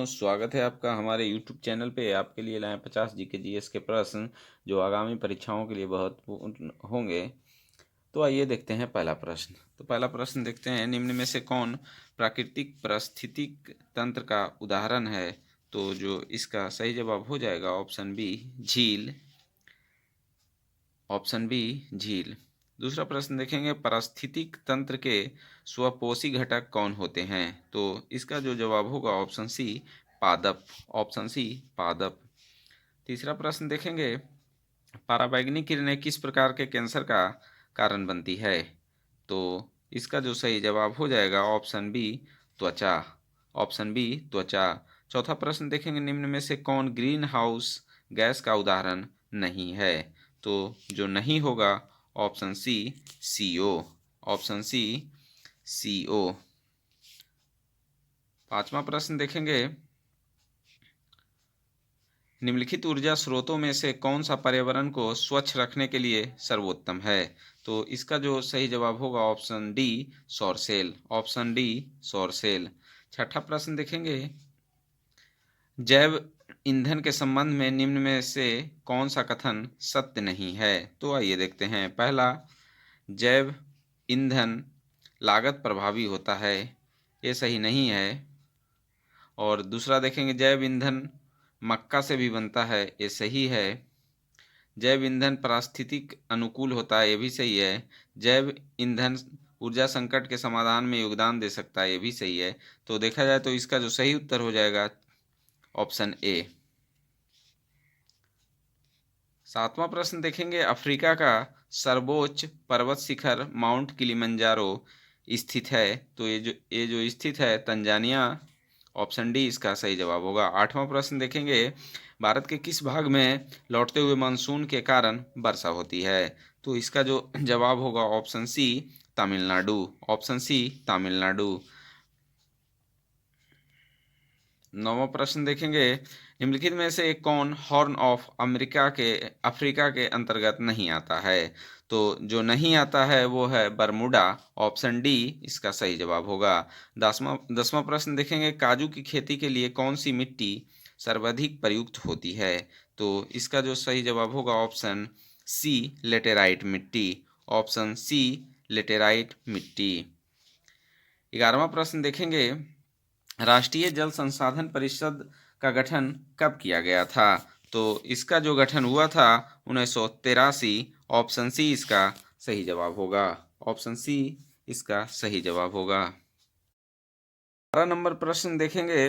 स्वागत है आपका हमारे YouTube चैनल पे। आपके लिए लाए 50 जी के जीएस के प्रश्न जो आगामी परीक्षाओं के लिए बहुत होंगे। तो आइए देखते हैं पहला प्रश्न। तो पहला प्रश्न देखते हैं, निम्न में से कौन प्राकृतिक पारिस्थितिक तंत्र का उदाहरण है? तो जो इसका सही जवाब हो जाएगा ऑप्शन बी झील। ऑप्शन बी झील। दूसरा प्रश्न देखेंगे, पारिस्थितिक तंत्र के स्वपोषी घटक कौन होते हैं? तो इसका जो जवाब होगा ऑप्शन सी पादप। ऑप्शन सी पादप। तीसरा प्रश्न देखेंगे, पराबैंगनी किरणें किस प्रकार के कैंसर का कारण बनती है? तो इसका जो सही जवाब हो जाएगा ऑप्शन बी त्वचा। ऑप्शन बी त्वचा। चौथा प्रश्न देखेंगे, निम्न में से कौन ग्रीन हाउस गैस का उदाहरण नहीं है? तो जो नहीं होगा option C CO. Option C CO. पांचवा प्रश्न देखेंगे, निम्नलिखित ऊर्जा स्रोतों में से कौन सा पर्यावरण को स्वच्छ रखने के लिए सर्वोत्तम है? तो इसका जो सही जवाब होगा ऑप्शन डी सौर सेल। ऑप्शन डी सौर सेल। छठा प्रश्न देखेंगे, जैव ईंधन के संबंध में निम्न में से कौन सा कथन सत्य नहीं है? तो आइए देखते हैं। पहला, जैव ईंधन लागत प्रभावी होता है, ये सही नहीं है। और दूसरा देखेंगे, जैव ईंधन मक्का से भी बनता है, ये सही है। जैव ईंधन पारिस्थितिक अनुकूल होता है, ये भी सही है। जैव ईंधन ऊर्जा संकट के समाधान में योगदान दे सकता है, ये भी सही है। तो देखा जाए तो इसका जो सही उत्तर हो जाएगा ऑप्शन ए। सातवां प्रश्न देखेंगे, अफ्रीका का सर्वोच्च पर्वत शिखर माउंट किलिमंजारो स्थित है। तो ये जो स्थित है तंजानिया। ऑप्शन डी इसका सही जवाब होगा। आठवां प्रश्न देखेंगे, भारत के किस भाग में लौटते हुए मानसून के कारण वर्षा होती है? तो इसका जो जवाब होगा option C Tamil Nadu. Option C Tamil Nadu. नौवां प्रश्न देखेंगे, निम्नलिखित में से कौन हॉर्न ऑफ अफ्रीका के अंतर्गत नहीं आता है? तो जो नहीं आता है वो है बरमूडा। ऑप्शन डी इसका सही जवाब होगा। दसवां प्रश्न देखेंगे, काजू की खेती के लिए कौन सी मिट्टी सर्वाधिक प्रयुक्त होती है? तो इसका जो सही जवाब होगा ऑप्शन सी लेटेराइट मिट्टी। ऑप्शन सी लेटेराइट मिट्टी। 11वां प्रश्न देखेंगे, राष्ट्रीय जल संसाधन परिषद का गठन कब किया गया था? तो इसका जो गठन हुआ था 1983। ऑप्शन सी इसका सही जवाब होगा। ऑप्शन सी इसका सही जवाब होगा। 12 नंबर प्रश्न देखेंगे,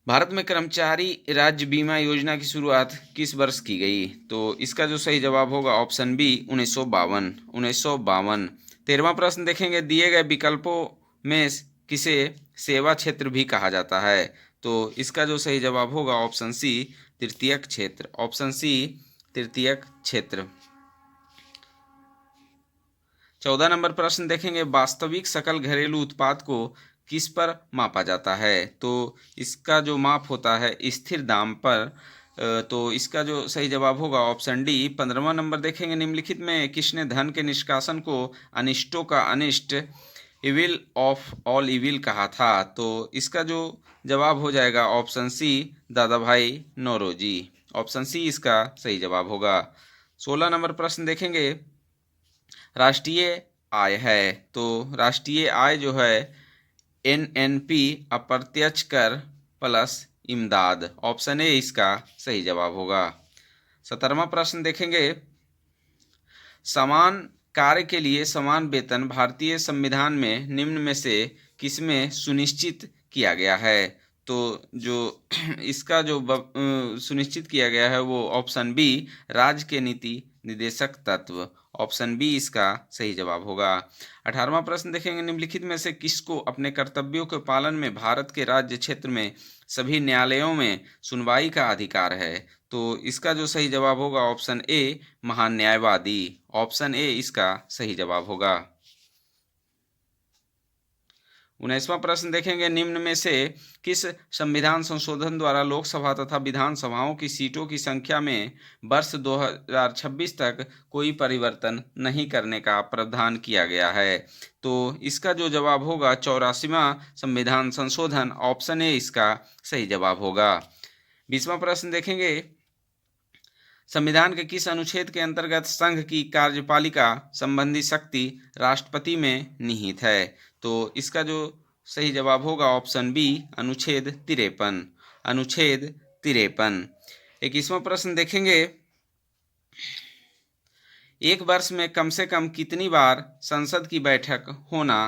भारत में कर्मचारी राज्य बीमा योजना की शुरुआत किस वर्ष की गई? तो इसका जो सही जवाब होगा ऑप्शन बी 1952। 1952। 13वां प्रश्न देखेंगे, दिए गए विकल्पों में किसे सेवा क्षेत्र भी कहा जाता है? तो इसका जो सही जवाब होगा ऑप्शन सी तृतीयक क्षेत्र। ऑप्शन सी तृतीयक क्षेत्र। 14 नंबर प्रश्न देखेंगे, वास्तविक सकल घरेलू उत्पाद को किस पर मापा जाता है? तो इसका जो माप होता है स्थिर दाम पर। तो इसका जो सही जवाब होगा ऑप्शन डी 15वां नंबर देखेंगे, निम्नलिखित में किसने धन के निष्कासन को अनिष्टों का अनिष्ट इविल ऑफ ऑल इविल कहा था? तो इसका जो जवाब हो जाएगा ऑप्शन सी दादा भाई नौरोजी। ऑप्शन सी इसका सही जवाब होगा। 16 नंबर प्रश्न देखेंगे, राष्ट्रीय आय है। तो राष्ट्रीय आय जो है एनएनपी अप्रत्यक्ष कर प्लस इमदाद। ऑप्शन ए इसका सही जवाब होगा। 17वां प्रश्न देखेंगे, समान कार्य के लिए समान वेतन भारतीय संविधान में निम्न में से किसमें सुनिश्चित किया गया है? तो जो इसका जो सुनिश्चित किया गया है वो ऑप्शन बी राज्य के नीति निदेशक तत्व। ऑप्शन बी इसका सही जवाब होगा। 18वां प्रश्न देखेंगे, निम्नलिखित में से किसको अपने कर्तव्यों के पालन में भारत के राज्य क्षेत्र में सभी न्यायालयों में सुनवाई का अधिकार है? तो इसका जो सही जवाब होगा ऑप्शन ए महान न्यायवादी। ऑप्शन ए इसका सही जवाब होगा। 19वां प्रश्न देखेंगे, निम्न में से किस संविधान संशोधन द्वारा लोकसभा तथा विधानसभाओं की सीटों की संख्या में वर्ष 2026 तक कोई परिवर्तन नहीं करने का प्रावधान किया गया है? तो इसका जो जवाब होगा 84वां संविधान संशोधन, ऑप्शन ए इसका सही जवाब होगा। 20वां प्रश्न देखेंगे, संविधान के किस अनुच्छेद के अंतर्गत संघ की कार्यपालिका संबंधी शक्ति राष्ट्रपति में निहित है? तो इसका जो सही जवाब होगा ऑप्शन बी, अनुच्छेद 53। अनुच्छेद 53। 21वां प्रश्न देखेंगे, एक वर्ष में कम से कम कितनी बार संसद की बैठक होना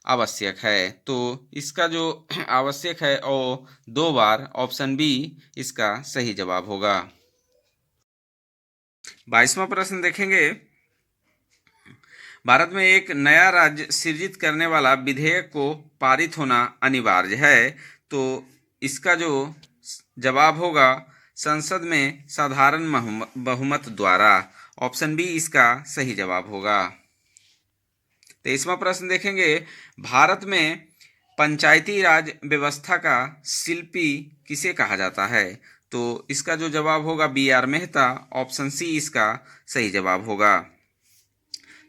आवश्यक है? तो इसका जो आवश्यक है वो 2 बार, ऑप्शन बी इसका सही जवाब होगा। 22वां प्रश्न देखेंगे, भारत में एक नया राज्य सृजित करने वाला विधेयक को पारित होना अनिवार्य है। तो इसका जो जवाब होगा संसद में साधारण बहुमत द्वारा, ऑप्शन बी इसका सही जवाब होगा। 23वां प्रश्न देखेंगे, भारत में पंचायती राज व्यवस्था का शिल्पी किसे कहा जाता है? तो इसका जो जवाब होगा B R Mehta, option C इसका सही जवाब होगा।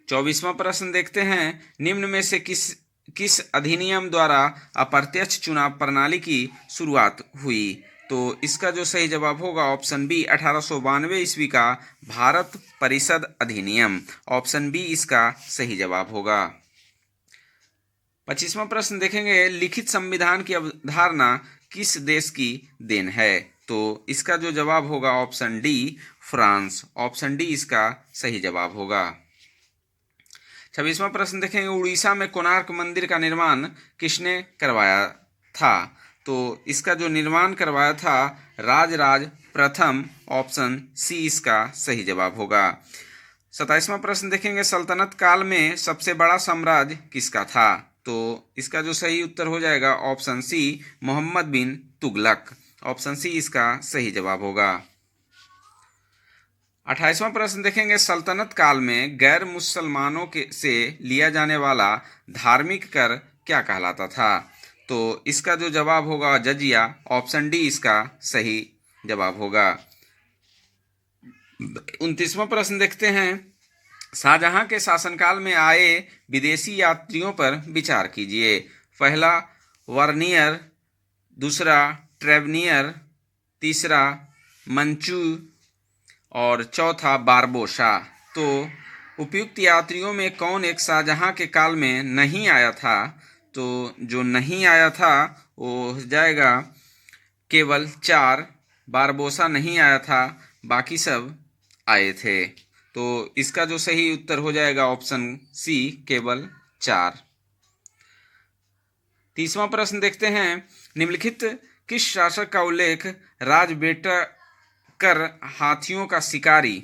24वां प्रश्न देखते हैं, निम्न में से किस अधिनियम द्वारा अप्रत्यक्ष चुनाव प्रणाली की शुरुआत हुई? तो इसका जो सही जवाब होगा ऑप्शन बी 1892 ईस्वी का भारत परिषद अधिनियम, ऑप्शन बी इसका सही जवाब होगा। 25वां प्रश्न देखेंगे, लिखित संविधान की अवधारणा किस देश की देन है? तो इसका जो जवाब होगा option D, France, option D इसका सही जवाब होगा। 26वां प्रश्न देखेंगे, उड़ीसा में कोणार्क मंदिर का निर्माण किसने करवाया था? तो इसका जो निर्माण करवाया था राजराज प्रथम, ऑप्शन सी इसका सही जवाब होगा। 27वां प्रश्न देखेंगे, सल्तनत काल में सबसे बड़ा साम्राज्य किसका था? तो इसका जो सही उत्तर हो जाएगा ऑप्शन सी, मोहम्मद बिन तुगलक, ऑप्शन सी इसका सही जवाब होगा। 28वां प्रश्न देखेंगे, सल्तनत काल में गैर मुसलमानों से लिया जाने वाला धार्मिक कर क्या कहलाता था? तो इसका जो जवाब होगा जजिया, ऑप्शन डी इसका सही जवाब होगा। 29वां प्रश्न देखते हैं, शाहजहां के शासनकाल में आए विदेशी यात्रियों पर विचार कीजिए। पहला वर्नियर, दूसरा ट्रेवनियर, तीसरा मंचू और चौथा बारबोसा। तो उपयुक्त यात्रियों में कौन एक शाहजहां के काल में नहीं आया था? तो जो नहीं आया था वो हो जाएगा केवल 4, बारबोसा नहीं आया था, बाकी सब आए थे। तो इसका जो सही उत्तर हो जाएगा ऑप्शन सी, केवल 4। 30वां प्रश्न देखते हैं, निम्नलिखित किस शासक का उल्लेख राजबेटा कर हाथियों का शिकारी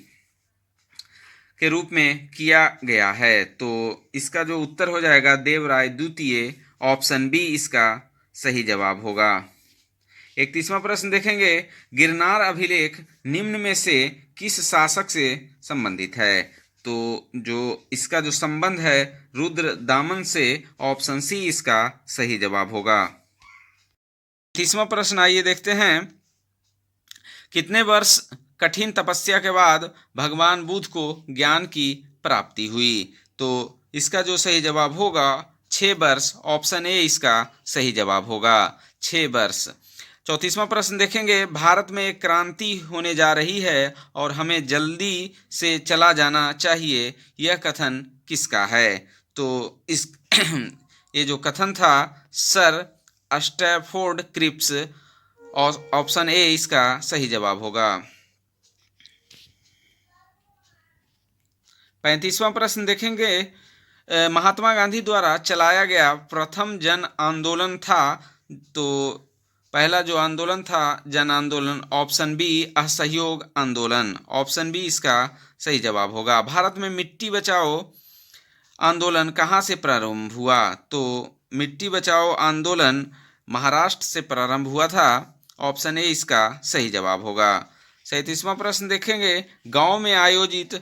के रूप में किया गया है? तो इसका जो उत्तर हो जाएगा देवराय द्वितीय, ऑप्शन बी इसका सही जवाब होगा। 31वां प्रश्न देखेंगे, गिरनार अभिलेख निम्न में से किस शासक से संबंधित है? तो जो इसका जो संबंध है रुद्र दामन से, ऑप्शन सी इसका सही जवाब होगा। 30वां प्रश्न आइए देखते हैं, कितने वर्ष कठिन तपस्या के बाद भगवान बुद्ध को ज्ञान की प्राप्ति हुई? तो इसका जो सही जवाब होगा 6 वर्ष, ऑप्शन ए इसका सही जवाब होगा, 6 वर्ष। 34वां प्रश्न देखेंगे, भारत में एक क्रांति होने जा रही है और हमें जल्दी से चला जाना चाहिए, यह कथन किसका है? तो इस ये जो कथन था sir Stafford Cripps, option A इसका सही जवाब होगा। 35वां प्रश्न देखेंगे, महात्मा गांधी द्वारा चलाया गया प्रथम जन आंदोलन था? तो पहला जो आंदोलन था जन आंदोलन, ऑप्शन बी असहयोग आंदोलन, ऑप्शन बी इसका सही जवाब होगा। भारत में मिट्टी बचाओ आंदोलन कहाँ से प्रारंभ हुआ? तो मिट्टी बचाओ आंदोलन महाराष्ट्र से प्रारंभ हुआ था, ऑप्शन ए इसका सही जवाब होगा। 37वां प्रश्न देखेंगे, गांव में आयोजित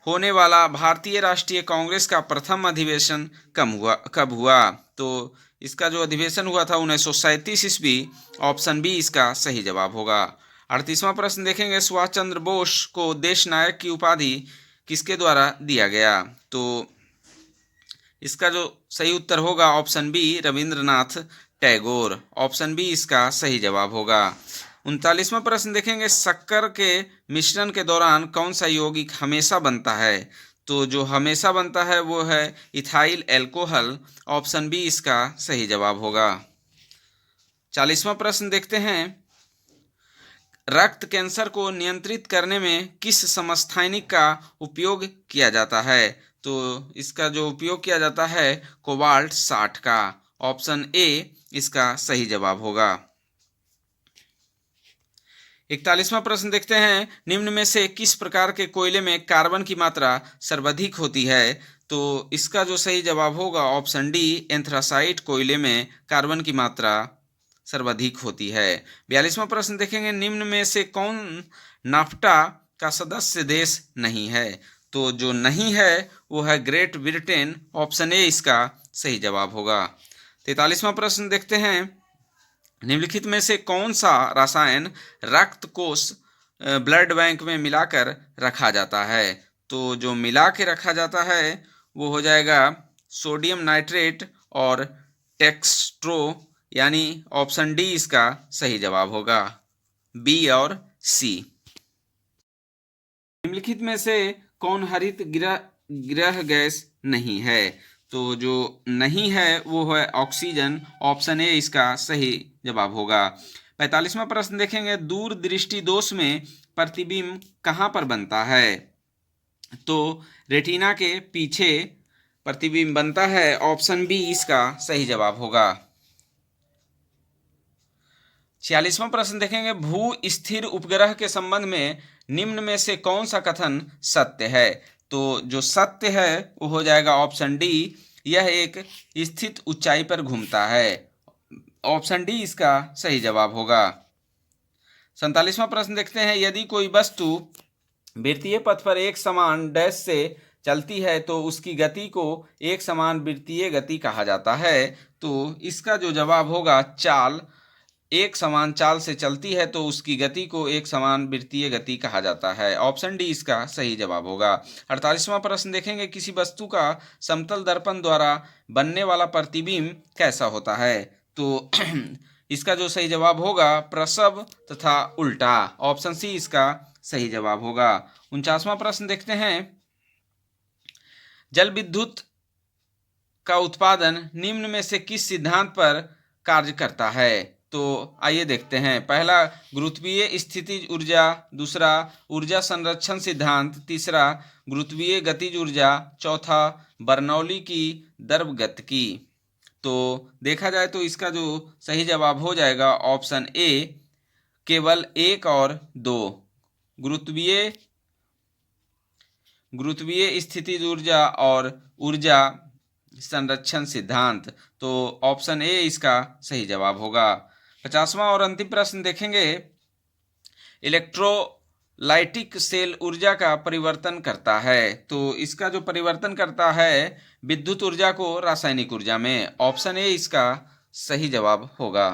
होने वाला भारतीय राष्ट्रीय कांग्रेस का प्रथम अधिवेशन कब हुआ? तो इसका जो अधिवेशन हुआ था 1937 ईस्वी, ऑप्शन बी इसका सही जवाब होगा। 38वां प्रश्न देखेंगे, सुभाष चंद्र बोस को देश नायक की उपाधि किसके द्वारा दिया गया? तो इसका जो सही उत्तर होगा option B, Rabindranath Tagore. Option B इसका सही जवाब होगा। 39वां प्रश्न देखेंगे, शक्कर के मिश्रण के दौरान कौन सा यौगिक हमेशा बनता है? तो जो हमेशा बनता है वो है इथाइल एल्कोहल। ऑप्शन बी इसका सही जवाब होगा। 40वां प्रश्न देखते हैं, रक्त कैंसर को नियंत्रित करने में किस समस्थानिक का उपयोग किया जाता है? तो इसका जो उपयोग किया जाता है कोबाल्ट 60 का। ऑप्शन ए इसका सही जवाब होगा। 41वां प्रश्न देखते हैं, निम्न में से किस प्रकार के कोयले में कार्बन की मात्रा सर्वाधिक होती है? तो इसका जो सही जवाब होगा ऑप्शन डी, एंथ्रासाइट कोयले में कार्बन की मात्रा सर्वाधिक होती है। 42वां प्रश्न देखेंगे, निम्न में से कौन नाफ्टा का सदस्य देश नहीं है? तो जो नहीं है वो है ग्रेट ब्रिटेन। ऑप्शन ए इसका सही जवाब होगा। 43वां प्रश्न देखते हैं, निम्नलिखित में से कौन सा रसायन रक्त कोष ब्लड बैंक में मिलाकर रखा जाता है? तो जो मिला के रखा जाता है वो हो जाएगा सोडियम नाइट्रेट और टेक्स्ट्रो, यानी ऑप्शन डी इसका सही जवाब होगा, बी और सी। निम्नलिखित में से कौन हरित गृह गैस नहीं है? तो जो नहीं है वो है ऑक्सीजन। ऑप्शन ए इसका सही जवाब होगा। 45वां प्रश्न देखेंगे, दूरदृष्टि दोष में प्रतिबिंब कहाँ पर बनता है? तो रेटिना के पीछे प्रतिबिंब बनता है। ऑप्शन बी इसका सही जवाब होगा। 46वां प्रश्न देखेंगे, भू स्थिर उपग्रह के संबंध में निम्न में से कौन सा कथन सत्य है? तो जो सत्य है वो हो जाएगा ऑप्शन डी, यह एक स्थित ऊंचाई पर घूमता है। ऑप्शन डी इसका सही जवाब होगा। 47वां प्रश्न देखते हैं, यदि कोई वस्तु वृत्तीय पथ पर एक समान डैश से चलती है तो उसकी गति को एक समान वृत्तीय गति कहा जाता है। तो इसका जो जवाब होगा चाल, एक समान चाल से चलती है तो उसकी गति को एक समान वृत्तीय गति कहा जाता है। ऑप्शन डी इसका सही जवाब होगा। 48वां प्रश्न देखेंगे, किसी वस्तु का समतल दर्पण द्वारा बनने वाला प्रतिबिंब कैसा होता है? तो इसका जो सही जवाब होगा प्रसव तथा उल्टा। ऑप्शन सी इसका सही जवाब होगा। 49वां प्रश्न देखते हैं, जल विद्युत का उत्पादन निम्न में से किस सिद्धांत पर कार्य करता है? तो आइए देखते हैं। पहला गुरुत्वीय स्थितिज ऊर्जा, दूसरा ऊर्जा संरक्षण सिद्धांत, तीसरा गुरुत्वीय गतिज ऊर्जा, चौथा बर्नौली की द्रवगतिकी। तो देखा जाए तो इसका जो सही जवाब हो जाएगा ऑप्शन ए, केवल 1 और 2, गुरुत्वीय स्थितिज ऊर्जा और ऊर्जा संरक्षण सिद्धांत। तो ऑप्शन ए इसका सही जवाब होगा। 50वां और अंतिम प्रश्न देखेंगे, इलेक्ट्रोलाइटिक सेल ऊर्जा का परिवर्तन करता है। तो इसका जो परिवर्तन करता है विद्युत ऊर्जा को रासायनिक ऊर्जा में। ऑप्शन ए इसका सही जवाब होगा।